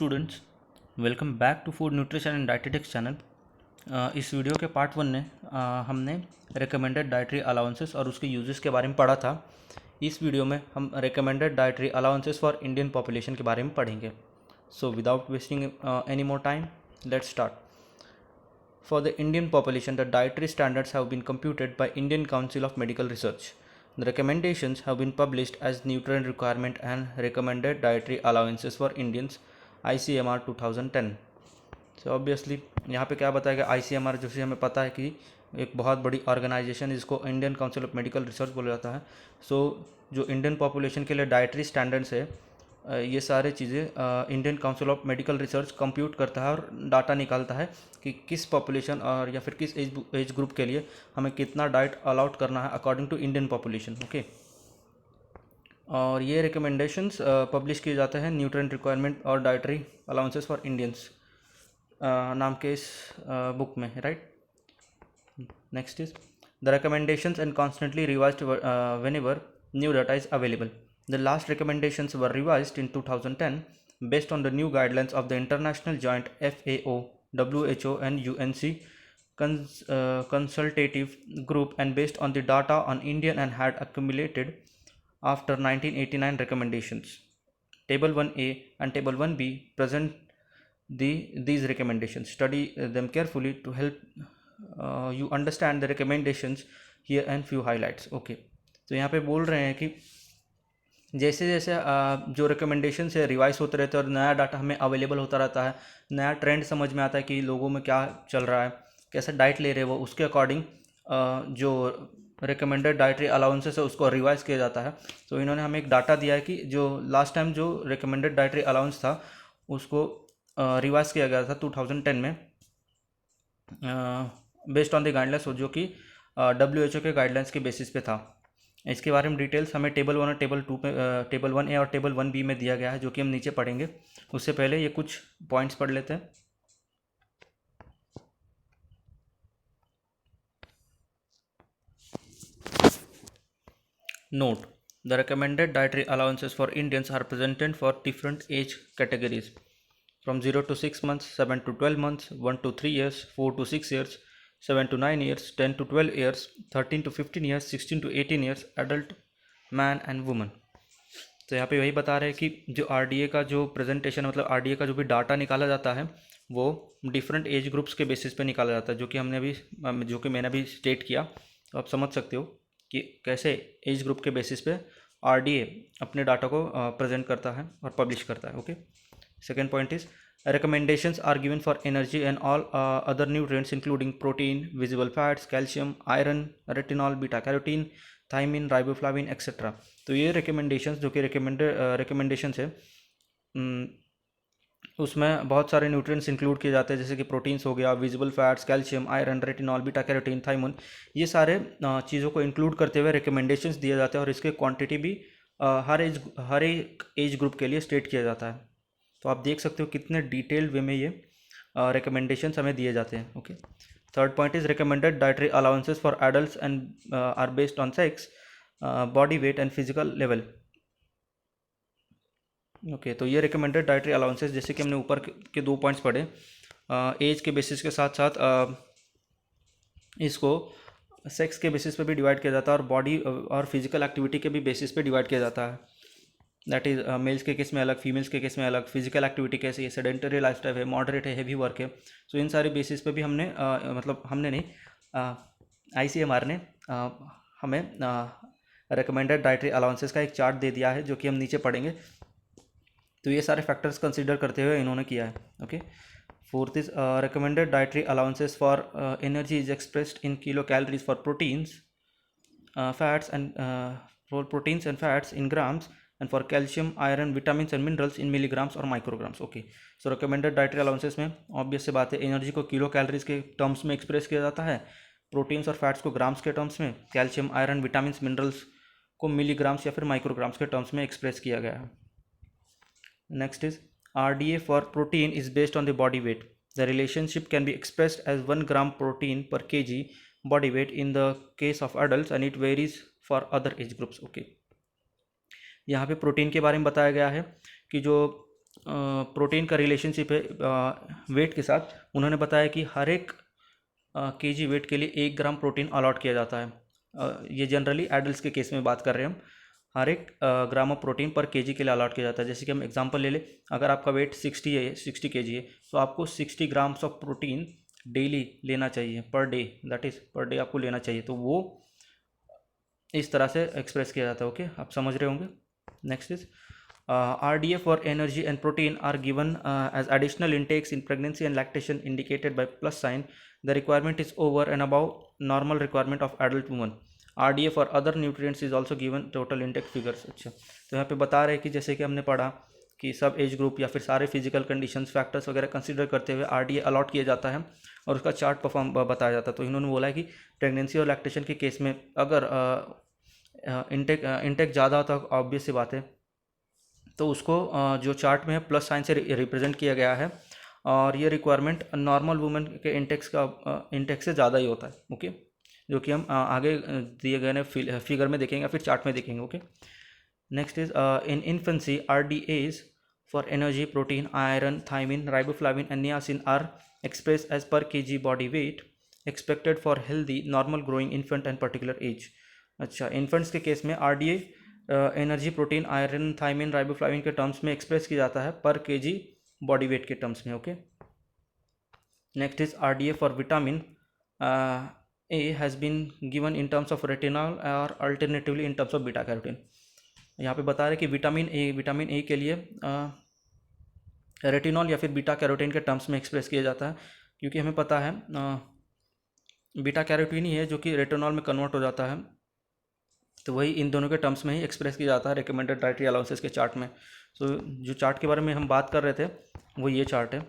Students, welcome back to food nutrition and dietetics channel. इस video के part 1 में हमने रिकमेंडेड डाइटरी अलाउंसेस और उसके यूजेस के बारे में पढ़ा था। इस वीडियो में हम recommended dietary allowances for Indian population के बारे में पढ़ेंगे। So without wasting any more time, let's start. For the Indian population, the dietary standards have been computed by Indian Council of Medical Research. The recommendations have been published as nutrient requirement and recommended dietary allowances for Indians ICMR 2010. So obviously यहाँ पे क्या बताया गया, ICMR जो हमें पता है कि एक बहुत बड़ी ऑर्गेनाइजेशन है जिसको Indian council of medical research बोला जाता है। सो जो इंडियन पॉपुलेशन के लिए डाइटरी स्टैंडर्ड्स है, ये सारे चीज़ें Indian council of medical research compute करता है और डाटा निकालता है कि किस पॉपुलेशन और या फिर किस एज ग्रुप के लिए हमें कितना डाइट अलाउट करना है according to Indian population. Okay, और ये रिकमेंडेशंस पब्लिश किए जाते हैं न्यूट्रिएंट रिक्वायरमेंट और डाइटरी अलाउंसेस फॉर इंडियंस नाम के इस बुक में, right. Next is the recommendations and constantly revised whenever new data is available. The last recommendations were revised in 2010 based on the new guidelines of the International Joint FAO, WHO and UNC consultative group and based on the data on Indian and had accumulated after 1989 recommendations. Table 1A and Table 1B present these recommendations. Study them carefully to help you understand the recommendations here and few highlights. Okay, तो यहाँ पे बोल रहे हैं कि जैसे जैसे जो रिकमेंडेशन से रिवाइज होते रहते हैं और नया डाटा हमें अवेलेबल होता रहता है, नया ट्रेंड समझ में आता है कि लोगों में क्या चल रहा है, कैसा डाइट ले रहे हैं वो, उसके अकॉर्डिंग जो रिकमेंडेड डाइटरी अलाउंसेस है उसको रिवाइज किया जाता है। तो इन्होंने हमें एक डाटा दिया है कि जो लास्ट टाइम जो रिकमेंडेड डाइटरी अलाउंस था उसको रिवाइज किया गया था 2010 में बेस्ड ऑन द गाइडलाइंस, जो कि WHO के गाइडलाइंस के बेसिस पे था। इसके बारे में डिटेल्स हमें टेबल 1 और टेबल 2 में, टेबल 1A और टेबल 1B में दिया गया है, जो कि हम नीचे पढ़ेंगे। उससे पहले ये कुछ पॉइंट्स पढ़ लेते हैं। Note: the recommended dietary allowances for Indians are presented for different age categories from 0 to 6 months, 7 to 12 months, 1 to 3 years, 4 to 6 years, 7 to 9 years, 10 to 12 years, 13 to 15 years, 16 to 18 years, adult man and woman. तो यहाँ पे वही बता रहे हैं कि जो RDA का जो प्रेजेंटेशन, मतलब RDA का जो भी डाटा निकाला जाता है वो डिफरेंट एज ग्रुप्स के बेसिस पे निकाला जाता है, जो कि मैंने अभी स्टेट किया। तो आप समझ सकते हो कि कैसे एज ग्रुप के बेसिस पे RDA अपने डाटा को प्रेजेंट करता है और पब्लिश करता है। Okay, second point is recommendations are given for energy and all other nutrients including protein, visible fats, calcium, iron, retinol, beta carotene, thymine, riboflavin etcetera. तो ये रिकमेंडेशंस जो कि रिकमेंडेशंस है, उसमें बहुत सारे न्यूट्रिएंट्स इंक्लूड किए जाते हैं, जैसे कि प्रोटीन्स हो गया, visible fats, calcium, iron, retinol, beta carotene, thymine, ये सारे चीज़ों को इंक्लूड करते हुए रिकमेंडेशंस दिए जाते हैं और इसके क्वांटिटी भी हर एक एज ग्रुप के लिए स्टेट किया जाता है। तो आप देख सकते हो कितने डिटेल्ड वे में ये रिकमेंडेशंस हमें दिए जाते हैं। Okay, third point is recommended dietary allowances for adults and are based on sex, body weight and physical level. Okay, तो ये रिकमेंडेड डाइटरी अलाउंसेस, जैसे कि हमने ऊपर के 2 पॉइंट्स पढ़े, एज के बेसिस के साथ साथ इसको सेक्स के बेसिस पे भी डिवाइड किया जाता है और बॉडी और फिजिकल एक्टिविटी के भी बेसिस पे डिवाइड किया जाता है। दैट इज़ मेल्स के केस में अलग, फीमेल्स के केस में अलग, फिजिकल एक्टिविटी कैसी है, सेडेंटरी लाइफस्टाइल है, मॉडरेट है, हैवी वर्क है। सो इन सारे बेसिस पे भी हमने नहीं, ICMR ने हमें रिकमेंडेड डाइटरी अलाउंसेस का एक चार्ट दे दिया है, जो कि हम नीचे पढ़ेंगे। तो ये सारे फैक्टर्स कंसिडर करते हुए इन्होंने किया है। Okay, fourth is recommended dietary allowances for energy is expressed in kilo calories for proteins, fats and fats in grams, and for calcium, iron, vitamins and minerals in milligrams or micrograms. Okay, so recommended dietary allowances में obvious से बात है, energy को kilo calories के terms में express किया जाता है, प्रोटीन्स और फैट्स को ग्राम्स के टर्म्स में, कैल्शियम, आयरन, विटामिन, मिनरल्स को मिलीग्राम्स या फिर माइक्रोग्राम्स के टर्म्स में एक्सप्रेस किया गया है। Next is RDA for protein is based on the body weight. The relationship can be expressed as 1 gram protein per kg body weight in the case of adult and it varies for other age groups. Okay, यहाँ पे protein के बारे में बताया गया है कि जो प्रोटीन का रिलेशनशिप है वेट के साथ। उन्होंने बताया कि हर एक केजी वेट के लिए 1 ग्राम प्रोटीन अलॉट किया जाता है। ये जनरली एडल्ट्स के केस में बात कर रहे हैं हम। हर एक ग्राम ऑफ प्रोटीन पर केजी के लिए अलॉट किया जाता है। जैसे कि हम एग्जांपल ले लें, अगर आपका वेट 60 केजी है तो आपको 60 ग्राम्स ऑफ प्रोटीन डेली लेना चाहिए per day, that is per day आपको लेना चाहिए। तो वो इस तरह से एक्सप्रेस किया जाता है। ओके, आप समझ रहे होंगे। Next is RDA for energy and protein are given as additional intakes in pregnancy and lactation indicated by plus sign. The requirement is over and above normal requirement of adult woman. RDA for other nutrients is also given total intake figures। अच्छा, तो यहाँ पे बता रहे हैं कि जैसे कि हमने पढ़ा कि सब एज ग्रुप या फिर सारे फिजिकल कंडीशंस फैक्टर्स वगैरह कंसीडर करते हुए RDA अलॉट किया जाता है और उसका चार्ट परफॉर्म बताया जाता है। तो इन्होंने बोला है कि प्रेगनेंसी और लैक्टेशन के केस में अगर इंटेक ज़्यादा होता है, ऑब्वियस सी बात है, तो उसको जो चार्ट में है प्लस साइन से रिप्रेजेंट किया गया है और ये रिक्वायरमेंट नॉर्मल वुमेन के इंटेक्स से ज़्यादा ही होता है। ओके, जो कि हम आगे दिए गए फिगर में देखेंगे, फिर चार्ट में देखेंगे। Okay, next is in infancy RDAs for energy, protein, iron, thiamine, riboflavin and niacin are express as per kg body weight expected for healthy normal growing infant and particular age. अच्छा, infants के case में RDA energy, protein, iron, thiamine, riboflavin के terms में express किया जाता है per KG body weight के terms में। Okay, next is RDA for vitamin A has been given in terms of retinol और alternatively in terms of beta carotene. यहाँ पे बता रहे कि विटामिन ए के लिए रेटिनॉल या फिर बीटा कैरोटीन के टर्म्स में एक्सप्रेस किया जाता है, क्योंकि हमें पता है बीटा कैरोटीन ही है जो कि रेटिनॉल में कन्वर्ट हो जाता है। तो वही इन दोनों के टर्म्स में ही एक्सप्रेस किया जाता है रिकमेंडेड डाइटरी अलाउंसेस के चार्ट में। सो जो चार्ट के बारे में हम बात कर रहे थे वो ये चार्ट है,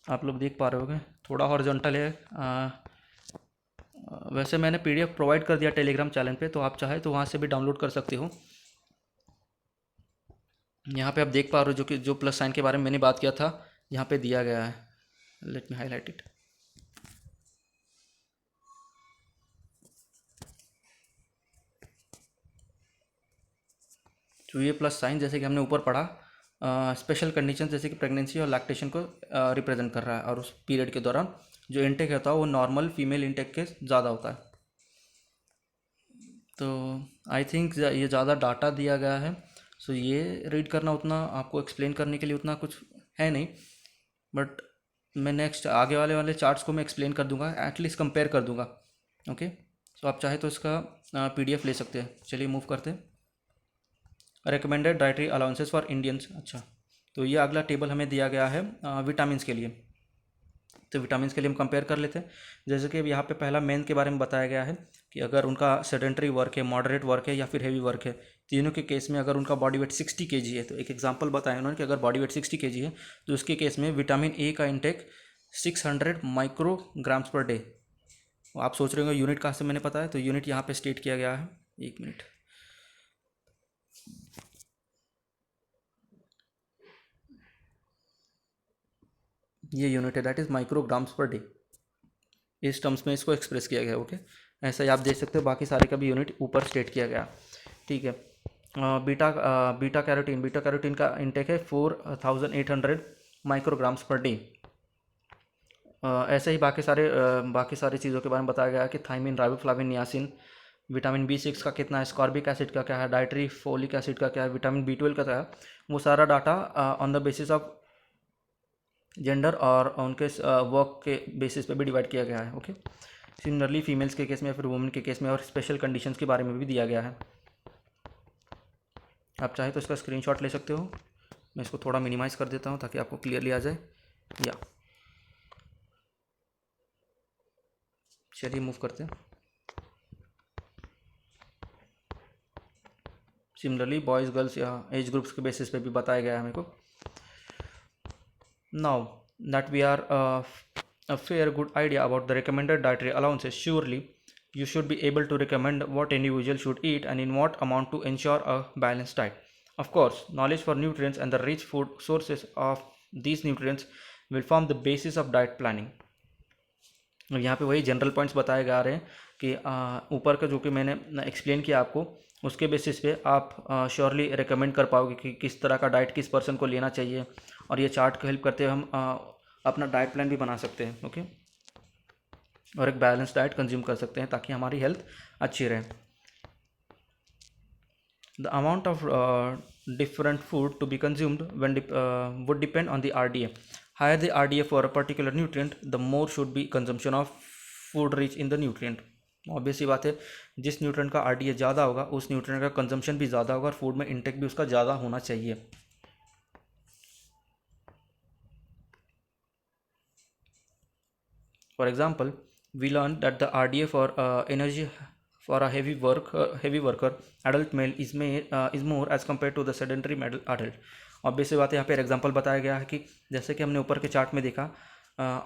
आप लोग देख पा रहे होंगे, थोड़ा हॉरिजॉन्टल है। वैसे मैंने PDF प्रोवाइड कर दिया टेलीग्राम चैनल पे, तो आप चाहे तो वहाँ से भी डाउनलोड कर सकते हो। यहाँ पे आप देख पा रहे हो जो प्लस साइन के बारे में मैंने बात किया था यहाँ पे दिया गया है। Let me highlight it. तो ये प्लस साइन जैसे कि हमने ऊपर पढ़ा स्पेशल कंडीशन जैसे कि प्रेगनेंसी और लैक्टेशन को रिप्रेजेंट कर रहा है, और उस पीरियड के दौरान जो इंटेक होता है वो नॉर्मल फीमेल इंटेक के ज़्यादा होता है। तो आई थिंक ये ज़्यादा डाटा दिया गया है, सो ये रीड करना उतना आपको एक्सप्लेन करने के लिए उतना कुछ है नहीं, बट मैं नेक्स्ट आगे वाले चार्ट्स को मैं एक्सप्लेन कर दूंगा, एटलीस्ट कंपेयर कर दूंगा। ओके, सो आप चाहे तो इसका PDF ले सकते हैं। चलिए मूव करते हैं। Recommended dietary allowances for Indians. अच्छा, तो ये अगला टेबल हमें दिया गया है विटामिन के लिए। तो विटामिन के लिए हम कंपेयर कर लेते हैं। जैसे कि यहाँ पे पहला मेन के बारे में बताया गया है कि अगर उनका सेडेंटरी वर्क है, मॉडरेट वर्क है या फिर हेवी वर्क है, तीनों के केस में अगर उनका बॉडी वेट 60 kg है, तो एक एग्जांपल बताया उन्होंने कि अगर बॉडी वेट 60 kg है तो उसके केस में विटामिन A का इंटेक 600 माइक्रोग्राम्स पर डे। आप सोच रहे होंगे यूनिट कहाँ से मैंने पता है, तो यूनिट यहाँ पे स्टेट किया गया है। 1 मिनट, ये यूनिट है, that is micrograms per day. इस टर्म्स में इसको एक्सप्रेस किया गया। ओके, ऐसा ही आप देख सकते हो, बाकी सारे का भी यूनिट ऊपर स्टेट किया गया। ठीक है, बीटा कैरोटीन का इंटेक है 4800 माइक्रोग्राम्स पर डे। ऐसे ही बाकी सारी चीज़ों के बारे में बताया गया है कि thiamine, riboflavin, niacin, vitamin B6 का कितना है, स्कॉर्बिक एसिड का क्या है, डाइटरी फोलिक एसिड का क्या है, विटामिन B12 का क्या है, वो सारा data on the basis of gender और उनके वर्क के बेसिस पे भी डिवाइड किया गया है। ओके, सिमिलरली फीमेल्स के केस में या फिर वुमेन के केस में और स्पेशल कंडीशंस के बारे में भी दिया गया है। आप चाहे तो इसका स्क्रीनशॉट ले सकते हो। मैं इसको थोड़ा मिनिमाइज़ कर देता हूँ ताकि आपको क्लियरली आ जाए। या चलिए मूव करते हैं। सिमिलरली बॉयज़ गर्ल्स या एज ग्रुप्स के बेसिस पे भी बताया गया है मेरे को। Now that we are a fair good idea about the recommended dietary allowances, surely you should be able to recommend what individual should eat and in what amount to ensure a balanced diet. Of course, knowledge for nutrients and the rich food sources of these nutrients will form the basis of diet planning. यहाँ पे वही general points बताए जा रहे हैं कि ऊपर का जो कि मैंने एक्सप्लेन किया आपको, उसके बेसिस पे आप श्योरली रिकमेंड कर पाओगे कि किस तरह का डाइट किस पर्सन को लेना चाहिए और ये चार्ट की हेल्प करते हुए हम अपना डाइट प्लान भी बना सकते हैं। ओके, और एक बैलेंस डाइट कंज्यूम कर सकते हैं ताकि हमारी हेल्थ अच्छी रहे। The amount of different food to be consumed would depend on the RDA. Higher the RDA for a particular nutrient, the more should be consumption of food rich in the nutrient. Obvious सी बात है, जिस nutrient का RDA ज़्यादा होगा उस nutrient का consumption भी ज़्यादा होगा और फूड में इंटेक भी उसका ज़्यादा होना चाहिए। For example, we learn that the RDA for energy for a heavy worker adult male is more as compared to the sedentary adult. Obvious सी बात है, यहाँ पे एग्जांपल बताया गया है कि जैसे कि हमने ऊपर के चार्ट में देखा,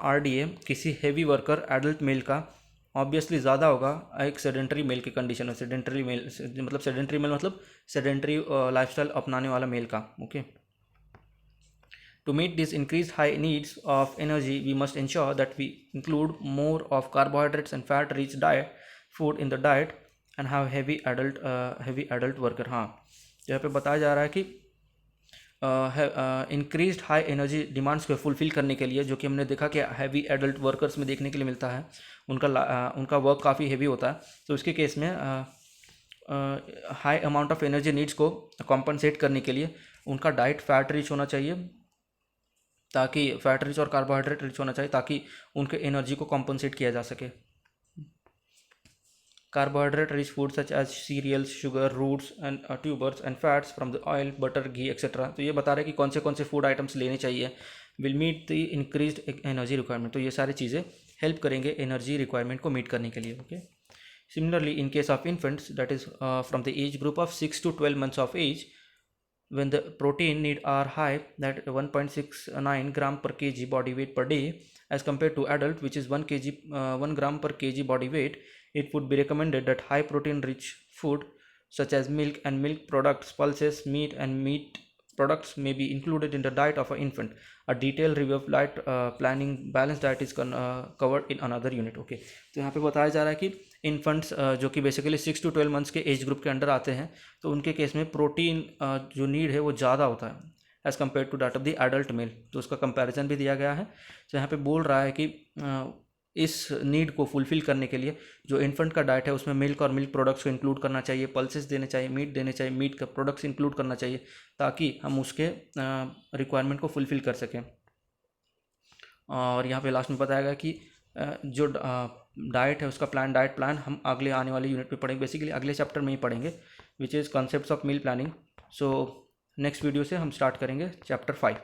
RDA किसी हेवी वर्कर एडल्ट मेल का ऑब्वियसली ज़्यादा होगा एक सेडेंटरी मेल की कंडीशन में। सेडेंटरी मेल मतलब सेडेंटरी लाइफस्टाइल अपनाने वाला मेल का। Okay, to meet these increased high needs of energy, we must ensure that we include more of carbohydrates and fat rich food in the diet and have heavy adult worker। हाँ, यहाँ पे बताया जा रहा है कि increased high energy demands को fulfil करने के लिए, जो कि हमने देखा कि हैवी एडल्ट वर्कर्स में देखने के लिए मिलता है, उनका वर्क काफ़ी हेवी होता है। तो इसके केस में high amount of energy needs को कॉम्पनसेट करने के लिए उनका डाइट फैट रिच होना चाहिए, ताकि फैट रिच और कार्बोहाइड्रेट रिच होना चाहिए ताकि उनके एनर्जी को कॉम्पनसेट किया जा सके। Carbohydrate rich foods such as cereals, sugar, roots and tubers and fats from the oil, butter, ghee etc. तो ये बता रहे हैं कि कौन से फूड आइटम्स लेने चाहिए will meet the increased energy requirement। तो ये सारी चीज़ें हेल्प करेंगे एनर्जी रिक्वायरमेंट को मीट करने के लिए। Okay, similarly in case of infants that is from the age group of 6 to 12 months of age, when the protein need are high, that 1.69 gram per kg body weight per day, as compared to adult which is 1 gram per kg body weight, it would be recommended that high protein rich food such as milk and milk products, pulses, meat and meat products may be included in the diet of an infant. A detailed review of diet planning balanced diet is covered in another unit. Okay, तो यहाँ पे बताया जा रहा है कि infants जो कि बेसिकली 6 to 12 मंथ्स के एज ग्रुप के अंडर आते हैं, तो उनके केस में प्रोटीन जो नीड है वो ज़्यादा होता है as compare to that of the adult male. तो उसका कंपैरिजन भी दिया गया है। तो यहाँ पे बोल रहा है कि इस नीड को फुलफ़िल करने के लिए जो इन्फेंट का डाइट है उसमें मिल्क और मिल्क प्रोडक्ट्स को इंक्लूड करना चाहिए, पल्सेस देने चाहिए, मीट देने चाहिए, मीट का प्रोडक्ट्स इंक्लूड करना चाहिए ताकि हम उसके रिक्वायरमेंट को फुलफ़िल कर सकें। और यहाँ पे लास्ट में बताया गया कि जो डाइट है उसका डाइट प्लान हम अगले आने वाले यूनिट में पढ़ेंगे, बेसिकली अगले चैप्टर में ही पढ़ेंगे, which is concepts of meal planning. So next video से हम स्टार्ट करेंगे चैप्टर 5।